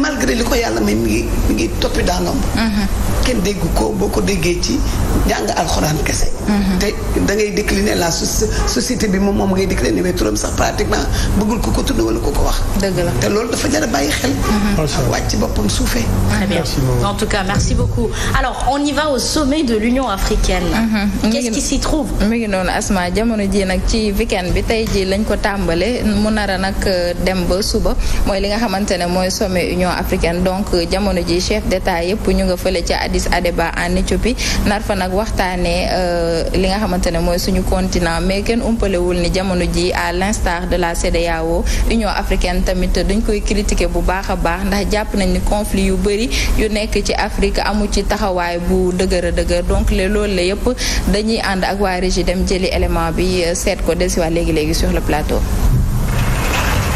malgré li ko yàlla may mi ngi toppi dans l'ombre. kenn dégg ko boo ko déggee ci jàng alxuraan kese. te da ngay décliner la société bi moom ngay décliner mais turam sax pratiquement bëggul ko tudd wala ko wax. dëgg la te loolu dafa jar a bàyyi xel. wàcc ci boppam suufee. Très bien. En tout cas, merci beaucoup. Alors, on y va au sommet de l'Union africaine. Qu'est-ce qui s'y trouve? mi ngi noonu Asma jamono ji nag ci weekend bi tey ji lañ ko tàmbale mu nara nag dem ba suba mooy li nga xamante ne mooy sommet Union africaine donc jamono ji chef d'état yëpp ñu nga fële ca Addis Abeba en Éthiopie nar fa nag waxtaanee li nga xamante ne mooy suñu continent mais kenn umpalewul ni jamono ji à l'instar de la CEDEAO Union africaine tamit dañ koy critiquer bu baax a baax ndax jàpp nañ ni conflit yu bëri yu nekk ci Afrique amu ci taxawaay bu dëgër a dëgër donc loolu la yëpp dañuy ànd ak waa régie dem jëli élément bi seet ko dellusiwaat léegi sur le plateau.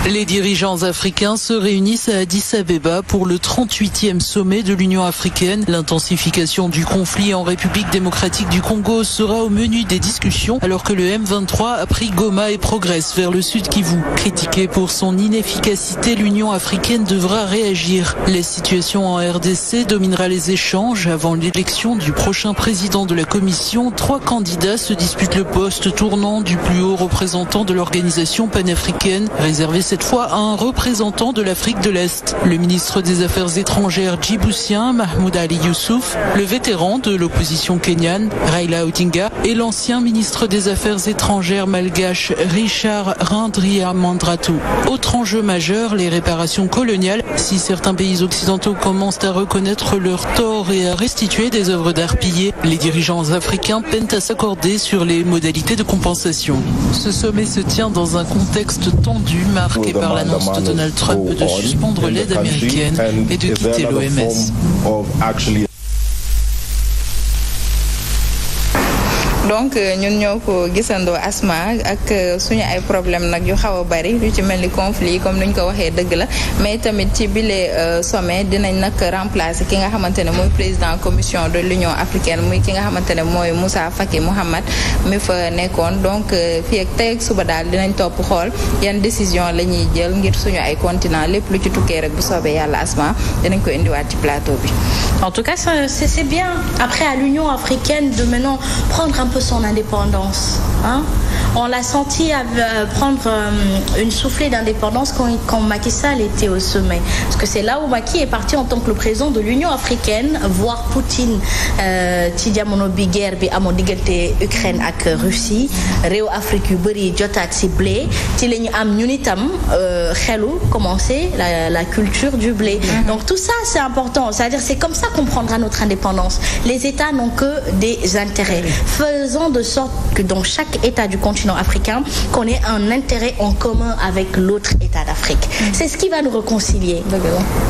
Les dirigeants africains se réunissent à Addis Abeba pour le 38e sommet de l'Union africaine. L'intensification du conflit en République démocratique du Congo sera au menu des discussions alors que le M23 a pris Goma et progresse vers le Sud Kivu. Critiqué pour son inefficacité, l'Union africaine devra réagir. La situation en RDC dominera les échanges avant l'élection du prochain président de la Commission. 3 candidats se disputent le poste tournant du plus haut représentant de l'organisation panafricaine, réservé cette fois à un représentant de l'Afrique de l'Est. Le ministre des Affaires étrangères djiboutien Mahmoud Ali Youssouf, le vétéran de l'opposition kenyane Raila Odinga et l'ancien ministre des Affaires étrangères malgache Richard Randriamandratou. Autre enjeu majeur, les réparations coloniales. Si certains pays occidentaux commencent à reconnaître leurs torts et à restituer des œuvres d'art pillées, les dirigeants africains peinent à s'accorder sur les modalités de compensation. Ce sommet se tient dans un contexte tendu marqué par l'annonce de Donald Trump de suspendre l'aide américaine et de quitter l'OMS. donc ñun ñoo ko gisandoo Asma ak suñu ay problème nag yu xaw a bari yu ci mel ni conflit comme ni ñu ko waxee dëgg la mais tamit ci bile sommet dinañ nag remplacer ki nga xamante ne mooy président commission de l'Union africaine muy ki nga xamante ne mooy Moussa Faki Mohamed mi fa nekkoon donc fii ak tey ak suba daal dinañ topp xool yan décision la ñuy jël ngir suñu ay continent lépp lu ci tukkee rek bu soobee yàlla Asma dinañ ko indiwaat ci plateau bi. En tout cas, c'est bien. Après, à l'Union africaine de maintenant prendre un peu son indépendance. Hein? On l'a senti prendre une soufflée d'indépendance quand Macky Sall était au sommet. Parce que c'est là où Macky est parti en tant que le président de l'Union africaine, voir Poutine ci jamono bi guerre bi amoon diggante Ukraine ak Russie réew Afrique yu bëri jotaat ci blé ci la ñu am ñun itam xelu commencer la culture du blé. Donc tout ça c'est important, c'est-à-dire c'est comme ça qu'on prendra notre indépendance. Les États n'ont que des intérêts. Faisons de sorte que dans chaque État du continent africain, qu'on ait un intérêt en commun avec l'autre État d'Afrique. C'est ce qui va nous réconcilier.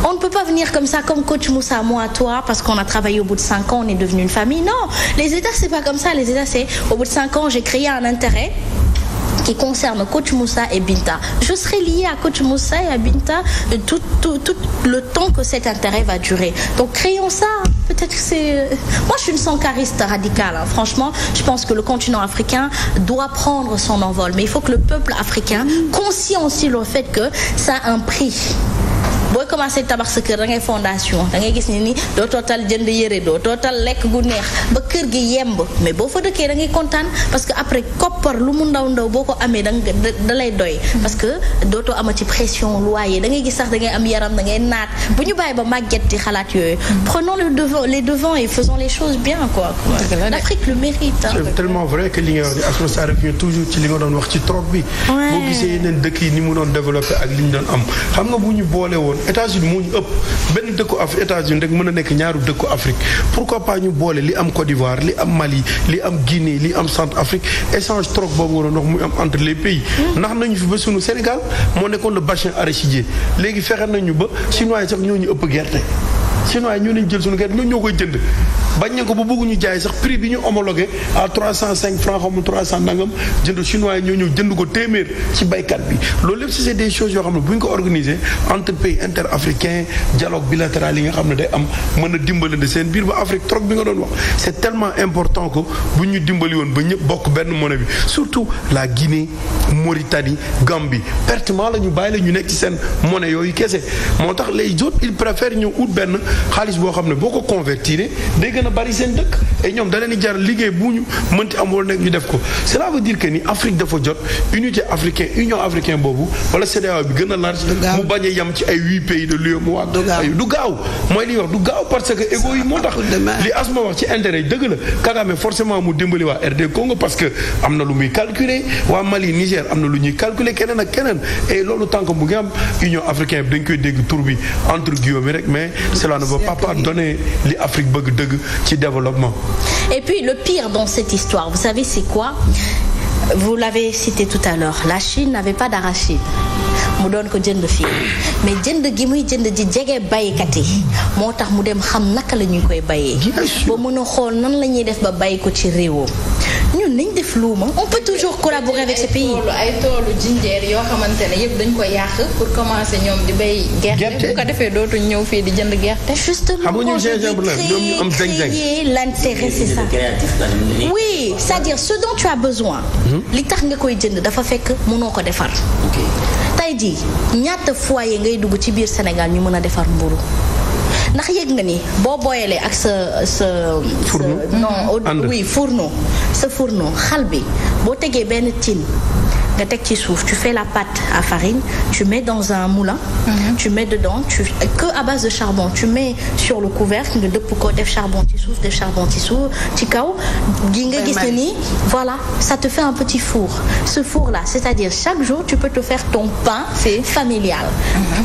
On ne peut pas venir comme ça, comme coach Moussa, moi, toi, parce qu'on a travaillé au bout de 5 ans, on est devenu une famille. Non, les États, c'est pas comme ça. Les États, c'est au bout de 5 ans, j'ai créé un intérêt qui concerne Coach Moussa et Binta. Je serai liée à Coach Moussa et à Binta tout le temps que cet intérêt va durer. Donc créons ça. Peut-être que c'est... Moi, je suis une sankariste radicale. Hein. Franchement, je pense que le continent africain doit prendre son envol. Mais il faut que le peuple africain consciencie le fait que ça a un prix. booy commencé tabax sa kër da ngay fondation da ngay gis ni doo tootal jënd yére doo tootal lekk gu neex ba kër gi yemb mais boo fa dëkkee da ngay kontaan parce que après koppar lu mu ndaw boo ko amee da lay doy parce que dootoo amati pression loyer da ngay gis sax da ngay am yaram da ngay naat bu ñu bàyyi ba màgget di xalaat yooyu prenons les devants et faisons les choses bien quoi. L'Afrique le mérite. C'est tellement vrai que li nga wax ni Asma ça revient toujours ci li nga doon wax ci troc bi. boo gisee yeneen dëkk yi ni mu doon développé ak li ñu doon am xam nga bu ñu boole woon États-Unis moo ñu ëpp benn dëkku Afrique États-Unis rek mën a nekk ñaaru dëkku Afrique pourquoi pas ñu boole li am Côte d'Ivoire li am Mali li am Guinée li am Centrafrique échange troc boobu nga doon wax muy am entre les pays. ndax nañu fi ba sunu Sénégal moo nekkoon le bassin arachidier léegi fexe nañu ba chinois yi sax ñoo ñu ëpp gerte chinois yi ñoo leen jël sunu gerte ñoo koy jënd bañ na ko ba bëgguñu jaay sax prix bi ñu homologué à 305 francs xamu 300 nangam jënd chinois yi ñoo ñëw jënd ko téeméer ci baykat bi loolu lépp c'est des choses yoo xam ne bu ñu ko organisé entre pays interafricain dialogue bilatéral yi nga xam ne day am mën a dimbalante seen biir ba Afrique trop bi nga doon wax c'est tellement important que bu ñu dimbali woon ba ñëpp bokk benn monnaie bi surtout la Guinée Mauritanie Gambie pertement la ñu bàyyi la ñu nekk ci seen monnaie yooyu kese moo tax les autres ils préfèrent ñëw ut benn xaalis boo xam ne boo ko convertir day gën a bari seen dëkk et ñoom da leen di jar liggéey bu ñu mënti am wala nekk ñu def ko cela veut dire que ni Afrique dafa jot unité africaine union africaine boobu wala CEDEAO bi gën a large mu bañ a yem ci ay 8 pays de l'UE mu wax du gaaw mooy li wax du gaaw parce que égo yi moo tax li Asma wax ci intérêt yi dëgg la Kagame forcément mu dimbali waa RD Congo parce que am na lu muy calculer waa Mali Niger am na lu ñuy calculer keneen ak keneen et loolu tant que mu ngi am union africaine bi dañ koy dégg tur bi entre guillemets rek mais cela ne veut pas donner li Afrique bëgg dëgg ci développement. Et puis le pire dans cette histoire, vous savez c'est quoi? Vous l'avez cité tout à l'heure, la Chine n'avait pas d'arachide mu doon ko jënd fii mais jënd gi muy jënd ji jege baykat yi moo tax mu dem xam naka la ñuy koy bayee ba mën a xool nan la ñuy def ba bay ko ci réewam ñun nañ def luuma on peut toujours collaborer avec ce pays. ay toolu jinjeer yoo xamante ne yëpp dañ ko yàq pour commencer ñoom di bay gerte bu ko defee dootuñ ñëw fii di jënd gerte. justement moi je dis créer l'intérêt c'est ça. oui c'est-à-dire ce dont tu as besoin. li tax nga koy jënd dafa fekk mënoo ko defar. tey jii ñaata foyer ngay dugg ci biir Sénégal ñu mën a defar mburu ndax yëg nga ni boo booyalee ak sa fourneau sa fourneau xal bi boo tegee benn tin nga teg ci suuf tu fais la pâte à farine tu mets dans un moulin tu mets dedans que à base de charbon tu mets sur le couvercle nga dëpp ko def charbon ci suuf def charbon ci kaw gi nga gis ne nii voilà ça te fait un petit four ce four là c'est-à-dire chaque jour tu peux te faire ton pain familial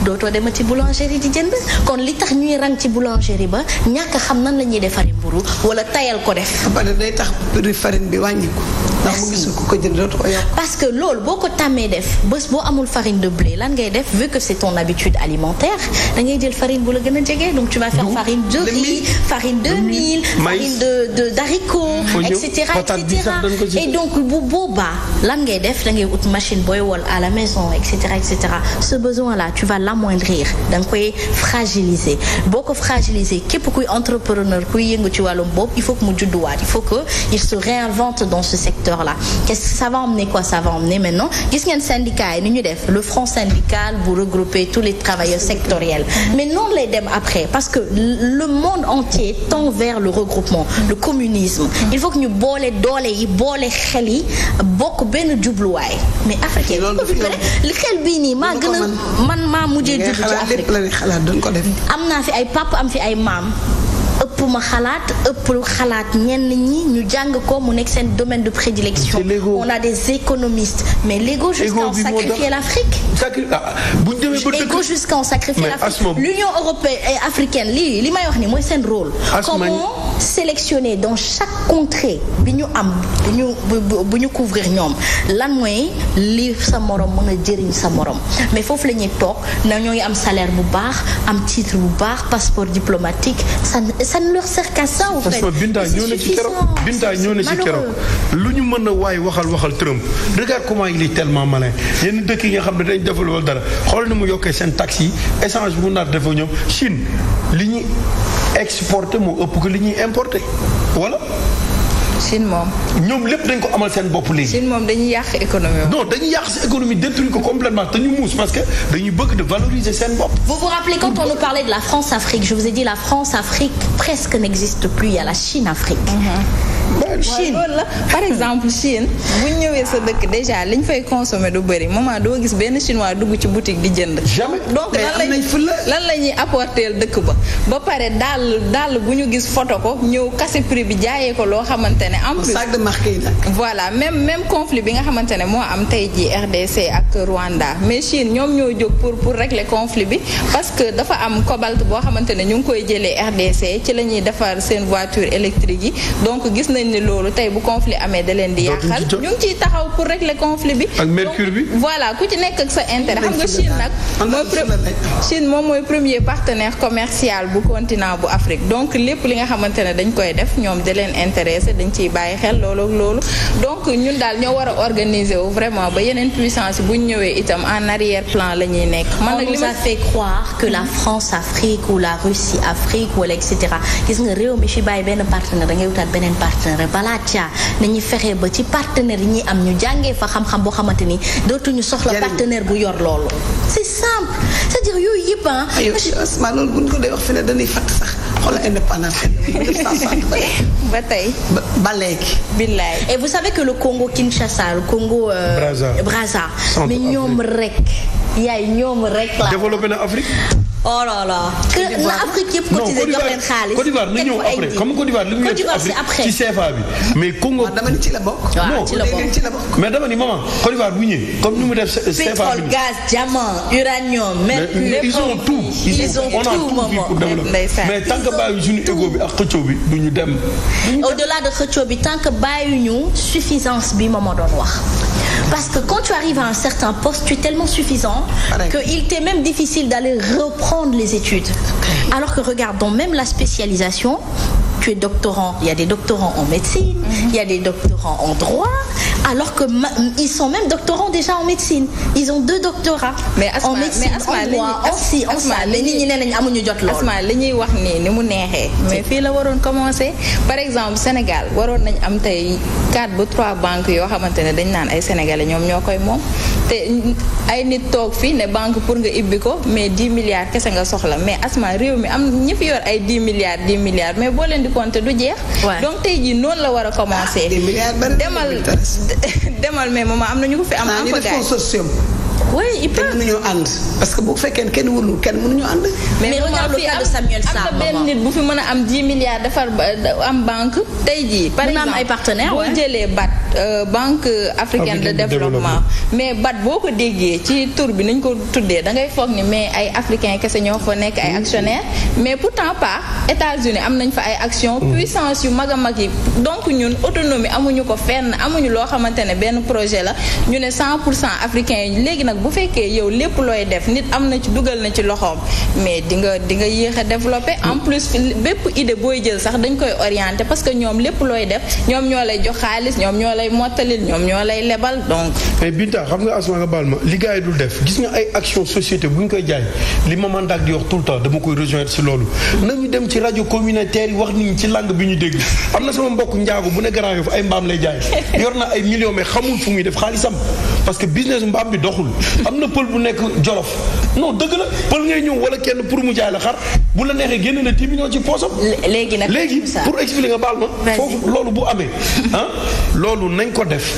dootoo dema ci boulangerie di jënd kon li tax ñuy rang ci boulangerie ba ñàkk xam nan la ñuy defaree mburu wala tayal ko def day tax prix farine bi wàññi ko ndax mu gisul ku ko jënd dootu ko yokk parce que loolu boo ko tàmmee def bés boo amul farine de blé lan ngay def vu que c'est ton habitude alimentaire da ngay jël farine bu la gën a jege donc tu vas faire farine de riz farine de mil farine de d'haricots etc et donc bu boobaa lan ngay def da ngay ut machine booy wol à la maison etc ce besoin là tu vas l'amoindrir da nga koy fragiliser boo ko fragiliser képp kuy entrepreneur kuy yëngu ci wàllum bopp il faut que mu judduwaat il faut que il se réinvente dans ce secteur là qu'est-ce que ça va emmener quoi ça va emmener maintenant gis ngeen syndicat yi ni ñu def le front syndical bu regrouper tous les travailleurs sectoriels mais noonu lay dem après parce que le monde entier tend vers le regroupement le communisme il faut que ñu boole doole yi boole xel yi bokk benn jubluwaay mais africain li xel bii nii maa gën a man maa mujjee judd ci Afrique am naa fi ay papa am fi ay maam ëpp ma xalaat ëpp xalaat ñenn ñi ñu jàng ko mu nekk seen domaine de prédilection on a des économistes mais l'ego jusqu'à en sacrifier l'Afrique ego jusqu'à en sacrifier l'Afrique l'Union européenne et africaine li may wax ni mooy seen rôle comment sélectionner dans chaque contrée bi ñu am bu ñu couvrir ñoom lan mooy li sa morom mën a jëriñ sa morom mais foofu la ñuy toog na ñooy am salaire bu baax am titre bu baax passeport diplomatique ça ne leur sert qu'à ça en fait. Binta ñëw na ci keroog lu ñu mën a waay waxal Trump regarde comment il est tellement malin yenn dëkk yi nga xam ne dañ defal wala dara xool ni mu yokkee seen taxes yi échange bu nar dafa ñoom Chine li ñuy exporté moo ëpp que li ñuy importé voilà. Chine moom. ñoom lépp dañ ko amal seen bopp léegi. Chine moom dañuy yàq économie. non dañuy yàq sa économie détruire ko complètement te ñu muus parce que dañuy bëgg de valoriser seen bopp. Vous vous rappelez quand on nous parlait de la France-Afrique je vous ai dit la France-Afrique presque n'existe plus il y a la Chine-Afrique. Chine loolu la par exemple Chine bu ñu ñëwee sa dëkk déjà liñ fay consommer du bëri moment doo gis benn chinois dugg ci boutique di jënd. jamais donc lan la ñuy apporter dëkk ba pare daal bu ñu gis photo ko ñëw casser prix bi jaayee ko loo xamante ne en plus sac de marque yi nag. voilà même conflit bi nga xamante ne moo am tey jii RDC ak Rwanda mais Chine ñoom ñoo jóg pour régler conflit bi parce que dafa am cobalt boo xamante ne ñu ngi koy jëlee RDC ci la ñuy defar seen voiture électrique yi donc gis nañ nañ ni loolu tey bu conflit amee da leen di yàqal ñu ngi ciy taxaw pour régler conflit bi. ak mercure bi. voilà ku ci nekk ak sa intérêt xam nga Chine moom mooy premier partenaire commercial bu continent bu Afrique donc lépp li nga xamante ne dañ koy def ñoom da leen intéressé dañ ciy bàyyi xel loolu donc ñun daal ñoo war a organiser wu vraiment ba yeneen puissance bu ñu ñëwee itam en arrière plan la ñuy nekk. man nag li ma fait croire que la France Afrique ou la Russie Afrique wala et cetera gis nga réew mi fi bàyyi benn partenaire da ngay wutaat beneen partenaire balaa caa nañuy fexe ba ci partenaire yi ñuy am ñu jàngee fa xam-xam boo xamante ni dootuñu soxla partenaire bu yor loolu. c'est simple c'est-à-dire yooyu yëpp ah. aywa loolu bu ñu ko dee wax fi ne dañuy fàtt sax xoolal indépendance ba tey ba léegi. billaay. et vous savez que le Congo Kinshasa le Congo. Brazza mais ñoom rek. yaay ñoom rek la. développé na Afrique. oh là là. que na Afrique yëpp cotisé jox leen xaalis. Côte d'Ivoire na ñëw après xam nga Côte d'Ivoire li mu yor ci Afrique ci CFA bi. mais Congo dama ni ci la bokk. waaw ci la bokk mais dama ni maman Côte d'Ivoire bu ñëwee comme ni mu def CFA bi. pétrole gaz diamant uranium mercure. ils ont tout on a tout pour développer mais tant que bàyyi suñu égo bi ak xëccoo bi du ñu dem. au-delà de xëccoo bi tant que bàyyi ñu suffisance bi maman doon wax. Parce que quand tu arrives à un certain poste, tu es tellement suffisant qu'il t'est même difficile d'aller reprendre les études. Alors que regarde, dans même la spécialisation, tu es doctorant. Il y a des doctorants en médecine, il y a des doctorants en droit, alors que ils sont même doctorants déjà en médecine. Ils ont 2 doctorats en médecine, en droit, en ça. Mais nit ñi nee nañ amuñu jot lool. Asma li ñuy wax nii ni mu neexee. mais fii la waroon commencer par exemple Sénégal waroon nañ am tey 4 ba 3 banques yoo xamante ne dañ naan ay sénégalais ñoom ñoo koy moom te ay nit toog fii ne banque pour nga ibbi ko mais 10 milliards kese nga soxla mais Asma réew mi am ñi fi yor ay 10 milliards mais boo leen di compter du jeex. donc tey jii noonu la war a commencer. demal mais maman am na ñu ko fi am. am fa gars oui il peut mënuñoo ànd parce que bu fekkee kenn wulul kenn mënuñu ànd. mais regarde le cas de Samuel Sarr am na benn nit bu fi mën a am 10 milliards defar am banque tey jii. par exemple am ay partenaires boo jëlee BAD banque africaine de développement mais BAD boo ko déggee ci tur bi nañ ko tuddee da ngay foog ni mais ay africains kese ñoo fa nekk ay actionnaires mais pourtant pas États-Unis am nañ fa ay actions puissance yu mag a mag yi donc ñun autonomie amuñu ko fenn amuñu loo xamante ne benn projet la ñu ne 100% africains yi léegi nag bu fekkee yow lépp looy def nit am na ci dugal na ci loxoom mais di nga yéex a développer en plus bépp idée booy jël sax dañ koy orienter parce que ñoom lépp looy def ñoom ñoo lay jox xaalis ñoom ñoo lay mottalil ñoom ñoo lay lebal donc. mais Binta xam nga Asma nga baal ma li gars yi dul def gis nga ay action société bu ñu koy jaay li ma mandat di wax tout le temps dama koy rejoindre si loolu nañu dem ci rajo communautaire yi wax nit ñi ci langue bi ñu dégg am na sama mbokk njaago bu ne Grand Yoff ay mbaam lay jaay yor na ay millions mais xamul fu muy def xaalisam parce que business mbaam bi doxul am na pël bu nekk Jolof non dëgg la pël ngay ñëw wala kenn pour mu jaay la xar bu la neexee génne na 10 millions ci poosam. léegi nag pour expliquer nga baal ma. foofu loolu bu amee ah loolu nañ ko def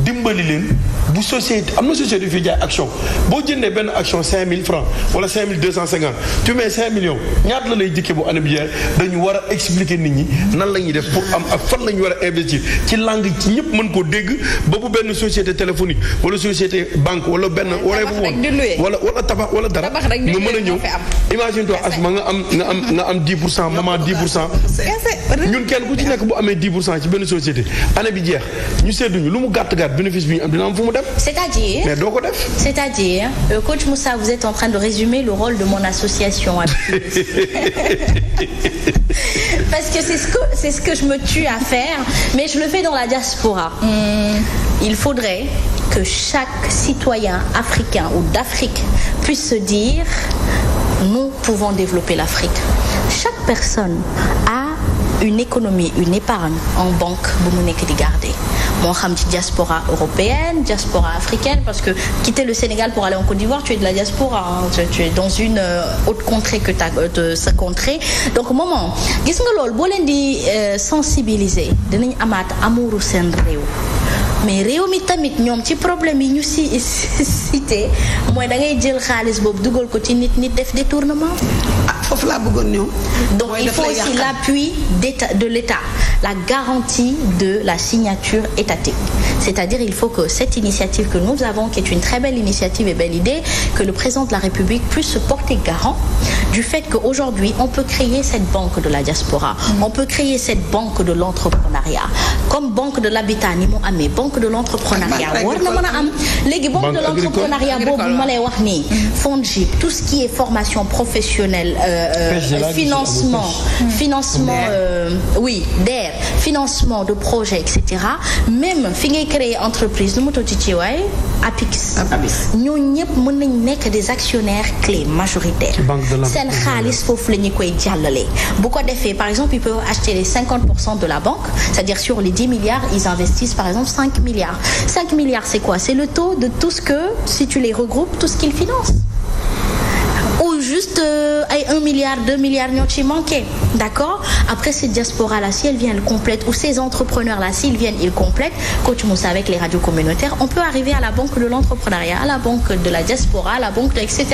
dimbali leen bu société am na société fi jaay action boo jëndee benn action 5000 francs wala 5250 tu mets 5 millions ñaata la lay jëkkee bu année bi jeex dañu war a expliquer nit ñi nan la ñuy def pour am ak fan la ñu war a investir ci langue ci ñëpp mën koo dégg ba bu benn société téléphonique wala société banque wala benn waree bu woon wala tabax wala dara nga mën a ñëw imagine toi Asma nga am 10% maman 10% ñun kenn ku ci nekk bu amee 10% ci benn société année bi jeex ñu sedduñu lu mu gàtt bénéfice bi ñu am dina am fu mu dem. C'est-à-dire. Mais doo ko def. C'est-à-dire, coach Moussa, vous êtes en train de résumer le rôle de mon association. Parce que c'est ce que je me tue à faire, mais je le fais dans la diaspora. Il faudrait que chaque citoyen africain ou d'Afrique puisse se dire, nous pouvons développer l'Afrique. Chaque personne a une économie, une épargne en banque bu mu nekk di garder moo xam ci diaspora européenne, diaspora africaine, parce que quitter le Sénégal pour aller en Côte d'Ivoire, tu es de la diaspora, tu es dans une autre contrée que de sa contrée. Donc moment gis nga loolu boo leen di sensibiliser dinañ amaat amuuru seen réew. mais réew mi tamit ñoom ci problème yi ñu cité mooy da ngay jël xaalis boobu dugal ko ci nit def détournement. foofu laa bëggoon ñëw. Donc il faut aussi l'appui de l'État, la garantie de la signature étatique. C'est-à-dire il faut que cette initiative que nous avons, qui est une très belle initiative et belle idée, que le président de la République puisse se porter garant du fait qu'aujourd'hui on peut créer cette banque de la diaspora, on peut créer cette banque de l'entrepreneuriat, comme banque de l'habitat ni mu amee banque de l'entrepreneuriat war na mën a am léegi banque de l'entrepreneuriat boobu ma lay wax nii FONGIP, tout ce qui est formation professionnelle, financement DER, financement de projets, etc. Même fi ngay créer entreprise nu mu tudd ci waay APIX ñooñu ñëpp mën nañ nekk des actionnaires clés majoritaires seen xaalis foofu la ñu koy jàllale bu ko defee par exemple ils peuvent acheter les 50% de la banque, c'est-à-dire sur les 10 milliards ils investissent par exemple 5 milliards c'est quoi? C'est le taux de tout ce que, si tu les regroupes, tout ce qu'ils financent. Ou juste ay 1 milliard 2 milliards ñoo ci manqué, d'accord? Après cette diaspora là, si elle vient, elle complète, ou ces entrepreneurs là, s'ils viennent, ils complètent. Coach Moussa avec les radios communautaires, on peut arriver à la banque de l'entrepreneuriat, à la banque de la diaspora, à la banque de etc.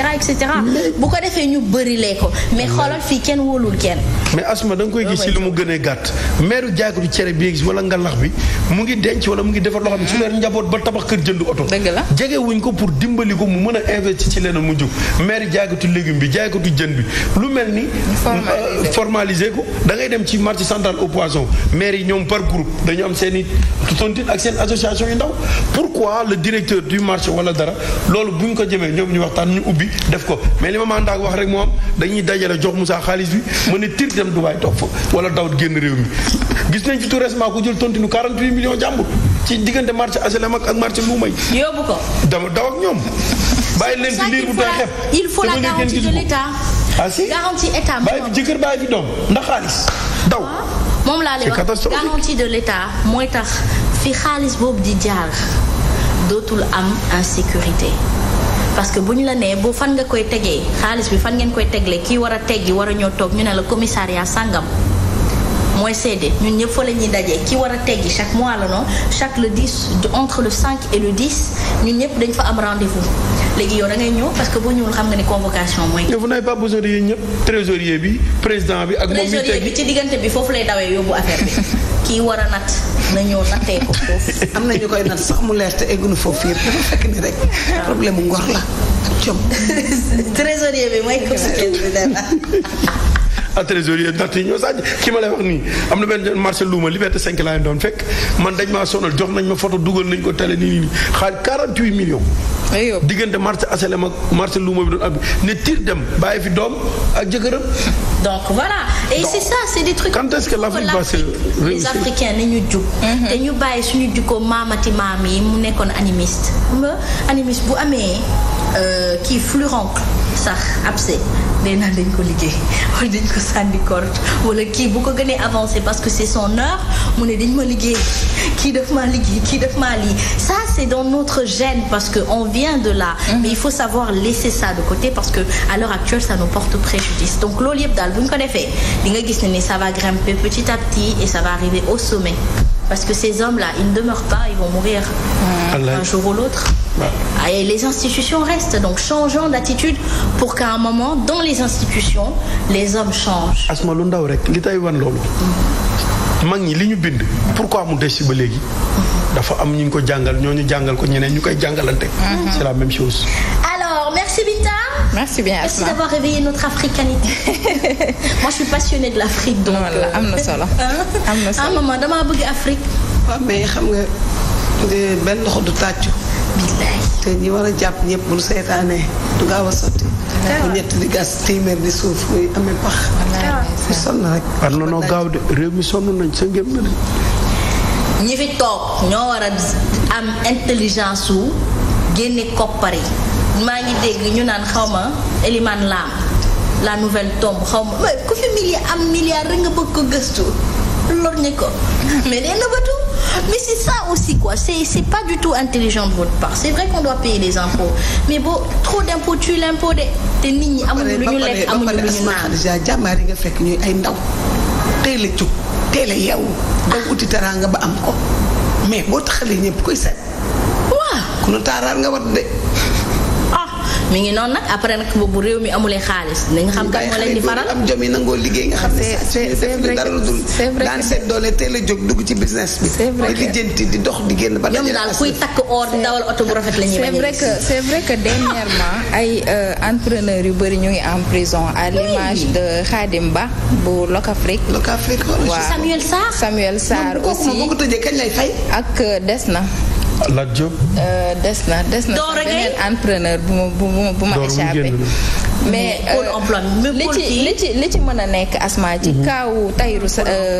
bu ko defee ñu bëri lee ko mais xoolal fii kenn wóolul kenn. mais Asma da nga koy gis ci lu mu gënee gàtt maire jaakatu cere bi gis wala ngalax bi mu ngi denc wala mu ngi defar loo xam ne su leen njaboot ba tabax kër jënd oto. dëgg la jege wuñ ko pour dimbali ko mu mën a investir ci leneen mu jóg maire jaakatu légume bi jaaykatu jën bi lu mel ni formaliser ko da ngay dem ci marché central au poisson maire yi ñoom par groupe dañu am seen i tontine ak seen association yu ndaw pourquoi le directeur du marché wala dara loolu bu ñu ko jëmee ñoom ñu waxtaan ñu ubbi def ko mais li ma mandaag wax rek moom dañuy dajale jox Moussa xaalis bi mën a tir dem Dubaay toog fa wala daw génn réew mi gis nañ fi tout récemment ku jël tontinu 48 millions jàmbur ci diggante marché HLM ak marché Loumay yóbbu ko daw ak ñoom bàyyi leen fi liir bu tooy xepp il faut la garantie de l'État. Ah si garantie État bàyyi fi jëkkër bàyyi fi doom ndax xaalis daw moom laa lay wax garantie de l'État mooy tax fi xaalis boobu di jaar dootul am insécurité parce que bu ñu la nee boo fan nga koy tegee xaalis bi fan ngeen koy tegle kii war a teggi war a ñëw toog ñu ne la commissariat sangam mooy seede ñun ñëpp fa la ñuy dajee ki war a teggi chaque mois la non chaque le 10 entre le 5 et le 10 ñun ñëpp dañ fa am rendez-vous léegi yow da ngay ñëw parce que boo ñëwul xam nga ni convocation mooy. vous n'avez pas besoin de yéen ñëpp trésorier bi président bi ak moom mi trésorier bi ci diggante bi foofu lay dawee yóbbu affaire bi kii war a natt na ñëw nattee ko foofu. am na ñu koy natt sax mu leer te egguñu foofu yëpp dafa fekk ni rek problème mu ngor la ak com. trésorier bi mooy comité bi dara. à trésorier natt yi ñoo sàcc ki ma lay wax nii am na benn marché luuma Liberté 5 laa doon fekk man dañ maa sonal jox nañ ma photo dugal nañ ko télé nii xaar 48 millions. diggante marché HLM ak marché luuma bi doon am ne tir dem bàyyi fi doom ak jëkkëram. donc voilà et c'est ça c'est des trucs. quand est-ce que l'Afrique va se les Africains ni ñu jug. te ñu bàyyi suñu jukkoo maamati maam yi mu nekkoon animiste. animiste bu amee kii fluroncle sax abcès day naan dañ ko liggéey wala dañ ko sànni corde wala kii bu ko gënee avancé parce que c'est son heure mu ne dañ ma liggéey kii daf maa liggéey kii daf maa lii ça c'est dans notre gène parce que on vient de là mais il faut savoir laisser ça de côté parce que à l'heure actuelle ça nous porte préjudice donc loolu yëpp daal bu ñu ko defee di nga gis ne ni ça va grimper petit à petit et ça va arriver au sommet parce que ces hommes-là ils ne demeurent pas, ils vont mourir un jour ou l'autre. Et les institutions restent, donc changeons d'attitude pour qu'à un moment dans les institutions les hommes changent. Asma lu ndaw rek li tay wan loolu mag ñi li ñu bind pourquoi mu des si ba léegi dafa am ñu ko jàngal ñooñu jàngal ko ñeneen ñu koy jàngalante. C'est la même chose. Alors merci Binta. Merci bien Asma. Merci d'avoir réveillé notre africanité. Moi je suis passionnée de l'Afrique donc. am na solo. am na solo maman damaa bëgg Afrique. waaw mais xam nga benn loxo du tàccu. billaay. te ñi war a jàpp ñëpp bu seetaanee du gaaw a sotti. bu ñett di gas téeméer di suuf muy amee pax. mu sonn rek. war na noo gaaw de réew mi sonn nañ sa ngëm na de. ñi fi toog ñoo war a am intelligence su génne koppar yi maa ngi dégg ñu naan xaw ma Elimane Lam la nouvelle tombe xaw ma ku fi milliard rek nga bëgg ko gëstu lor ñi ko mais day nëbbatu mais c'est ça aussi quoi c'est pas du tout intelligent de votre part c'est vrai qu'on doit payer les impôts mais boo trop d'impôts tue l'impôt de te nit ñi amuñu lu ñu lekk amuñu lu ñu naan jàmbaar yi nga fekk ñuy ay ndaw teel a jug teel a yeewu daw uti teraanga ba am ko mais boo taxalee ñëpp koy seet waaw ku nu taaraar nga wat de mi ngi noonu nag après nag boobu réew mi amulee xaalis nañ xam kan moo leen di faral. am jom yi nangoo liggéey nga xam ne c'est vrai dara lu dul daan seet doole teel a jóg dugg ci business bi. c'est vrai di lijjanti di dox di génn ba ñoom daal kuy takk or di dawal oto bu rafet la ñuy bañ a gis. c'est vrai que dernièrement ay entrepreneurs yu bëri ñu ngi en prison à l'image de Khadim Ba bu Locafrique. waaw Samuel Sarr aussi boo ko tëjee kañ lay fay. ak des na. Lat Diop. des na beneen entrepreneur bu ma échappé. mais li ci mën a nekk Asma ci kaawu Tahirou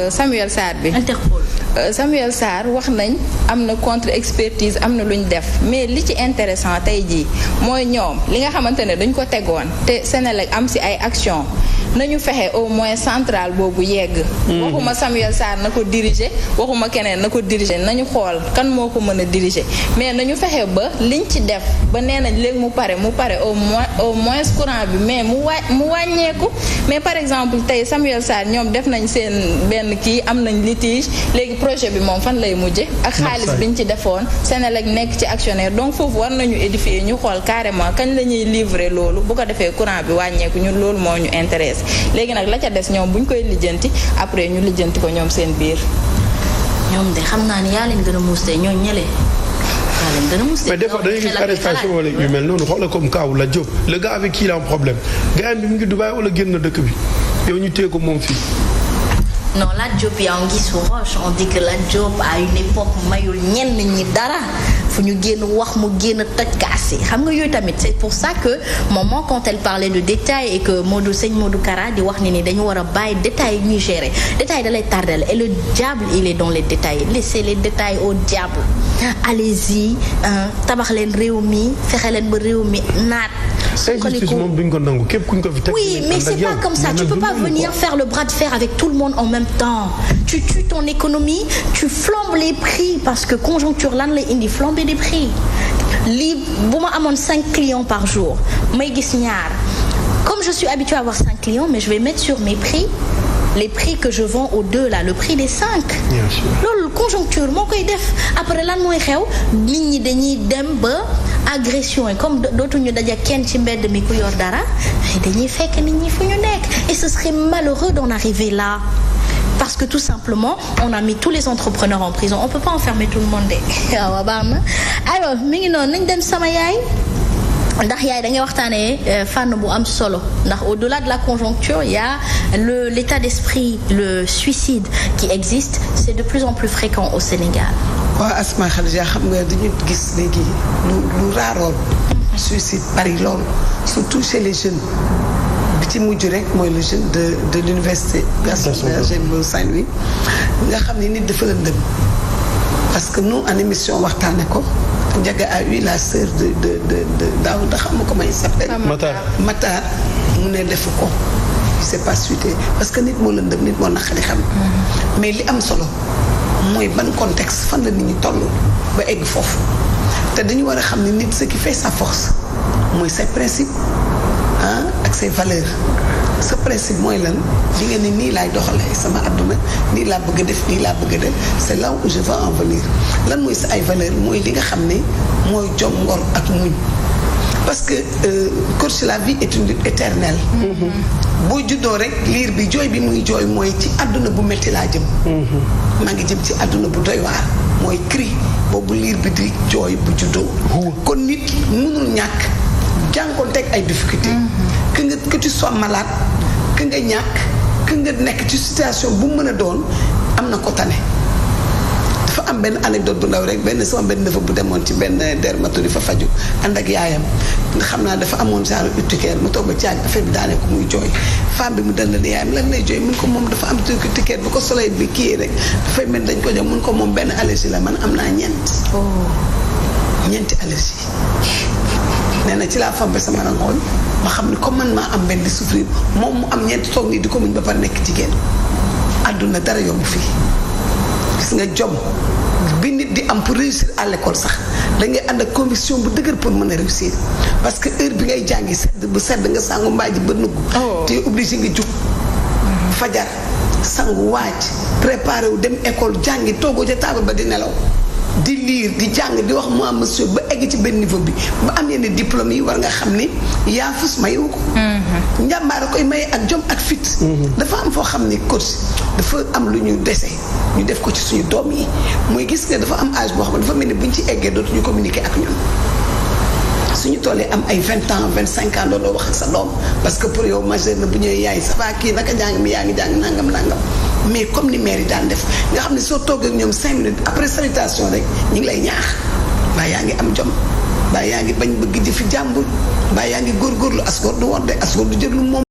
Samuel Sarr bi. Interpol. Samuel Sarr wax nañ am na contre expertise am na lu ñu def mais li ci intéressant tey jii mooy ñoom li nga xamante ne dañ ko tegoon te Senelec am si ay action nañu fexe au moins centrale boobu yegg. waxuma Samuel Sarr na ko diriger waxuma keneen na ko diriger nañu xool kan moo ko mën a diriger mais nañu fexe ba liñ ci def ba nee nañ léegi mu pare au moins courant bi mais mu wàññeeku mais par exemple tey Samuel Sarr ñoom def nañ seen benn kii am nañ litige léegi projet bi moom fan lay mujje ak xaalis biñ ci defoon Senelec nekk ci actionnaire donc foofu war nañu édifier ñu xool carrément kañ la ñuy livrer loolu bu ko defee courant bi wàññeeku ñun loolu moo ñu intéresse léegi nag la ca des ñoom bu ñu koy lijjanti après ñu lijjanti ko ñoom seen biir. ñoom de xam naa ni yaa leen gën a muus de ñoo ñële yaa leen gën a muus de. mais des fois dañuy gis arrestation wala yu mel noonu xoolal comme Kaaw la Diop le gars avec qui il a un problème gars bi mu ngi Dubaï wala génn na dëkk bi yow ñu téye ko moom fii. non Lat Diop yaa ngi su roche on dit que Lat Diop à une époque mayul ñenn ñi dara fu ñu génn wax mu génn toj kaas yi xam nga yooyu tamit c'est pour ça que maman quand elle parlait de détails et que sëñ Modou Kara di wax ni dañu war a bàyyi détails yi ñuy gérer détails da lay tardel et le diable il est dans les détails laissez les détails au diable allez-y tabax leen réew mi fexe leen ba réew mi naat. injustice moom duñ ko nangu képp kuñ ko fi teg. oui mais c'est pas comme ça tu peux pas venir faire le bras de fer avec tout le monde en même temps tu tues ton économie tu flambes les prix parce que conjoncture lan lay indi flamber des prix lii bu ma amoon 5 clients par jour may gis ñaar comme je suis habituée à avoir 5 clients mais je vais mettre sur mes prix les prix que je vends aux deux là le prix des 5. bien sûr loolu conjoncture moo koy def après lan mooy xew nit ñi dañuy dem ba agression yi comme dootuñu daje kenn ci mbedd mi ku yor dara dañuy fekk nit ñi fu ñu nekk et ce serait malheureux d'en arriver là parce que tout simplement on a mis tous les entrepreneurs en prison on peut pas enfermer tout le monde de waaw baax na alors mi ngi noonu nañ dem sama yaay. ndax yaay da ngay waxtaanee fànn bu am solo ndax au-delà de la conjoncture il y a l'état d'esprit le suicide qui existe c'est de plus en plus fréquent au Sénégal. waaw Asma Khadija xam nga dañu gis léegi lu raaroon suicide bari lool surtout chez les jeunes bi ci mujj rek mooy le jeune de l'université Gaston Berger bu Saint-Louis nga xam ne nit dafa lëndëm parce que nous en émission waxtaane ko Ndiaga a eu la sœur de Daouda xam nga comment il s'appelle Matar mu ne defu ko c'est pas suité parce que nit moo lëndëm nit moo naqari xam mais li am solo mooy ban contexte fan la nit ñi toll ba egg foofu te dañu war a xam ne nit ce qui fait sa force mooy ses principes ak ses valeurs sa principe mooy lan li nga ne nii laay doxalee sama àdduna nii laa bëgg a def nii laa bëgg a def c'est là où je veux en venir lan mooy sa ay valeurs mooy li nga xam ne mooy jom ngor ak muñ parce que coach la vie est une lutte éternelle boo juddoo rek liir bi jooy bi muy jooy mooy ci àdduna bu métti laa jëm maa ngi jëm ci àdduna bu doy waar mooy cri boobu liir bi di jooy bu juddoo kon nit mënul ñàkk jànkoonteeg ay difficultés que tu sois malade que nga ñàkk que nga nekk ci situation bu mën a doon am na ko tane dafa am benn anecdote bu ndaw rek sama benn dafa bu demoon ci benn dermatologue fa faju ànd ak yaayam nga xam naa dafa amoon genre urticaire mu toog ba ci affaire bi daanee ko muy jooy femme bi mu dal la yaayam lan lay jooy mun ko moom dafa am urticaire bu ko soleil bi kii rek dafay mel dañ ko jox mun ko moom benn allergie la man am naa ñeenti allergie nee na ci laa fambe sama rangoon ma xam ne comme man maa am benn di souffrir moom mu am ñeenti toog nii di ko muñ ba pare nekk jigéen àdduna dara yomb fii gis nga jom bi nit di am pour réussir à l'école sax da ngay ànd ak conviction bu dëgër pour mën a réussir parce que heure bi ngay jàngi sedd bu sedd nga sangu mbaaji ba nugg te obligé nga jug fajar sangu waaj préparé wu dem école jàngi toogoo ca table ba di nelaw di lire di jàng di wax moi monsieur ba egg ci benn niveau bi ba am yenn diplôme yi war nga xam ni yaa fus mayewu ko. njàmbaar a koy maye ak jom ak fit. dafa am foo xam ni coach dafa am lu ñu dese ñu def ko ci suñu doom yi mooy gis nga dafa am âge boo xam ne dafa mel ni buñ ci eggee dootuñu communiquer ak ñun. suñu tollee am ay 20 ans 25 ans looloo wax ak sa doom parce que pour yow majeur na bu ñëwee yaay ça va kii naka jàng mi yaa ngi jàng nangam mais comme ni mère yi daan def nga xam ne soo toogee ak ñoom 5 minutes après salutation rek ñu ngi lay ñaax baa yaa ngi am jom baa yaa ngi bañ bëgg di fi jàmbur baa yaa ngi góorgóorlu as góor du wor de as góor du jël lu moom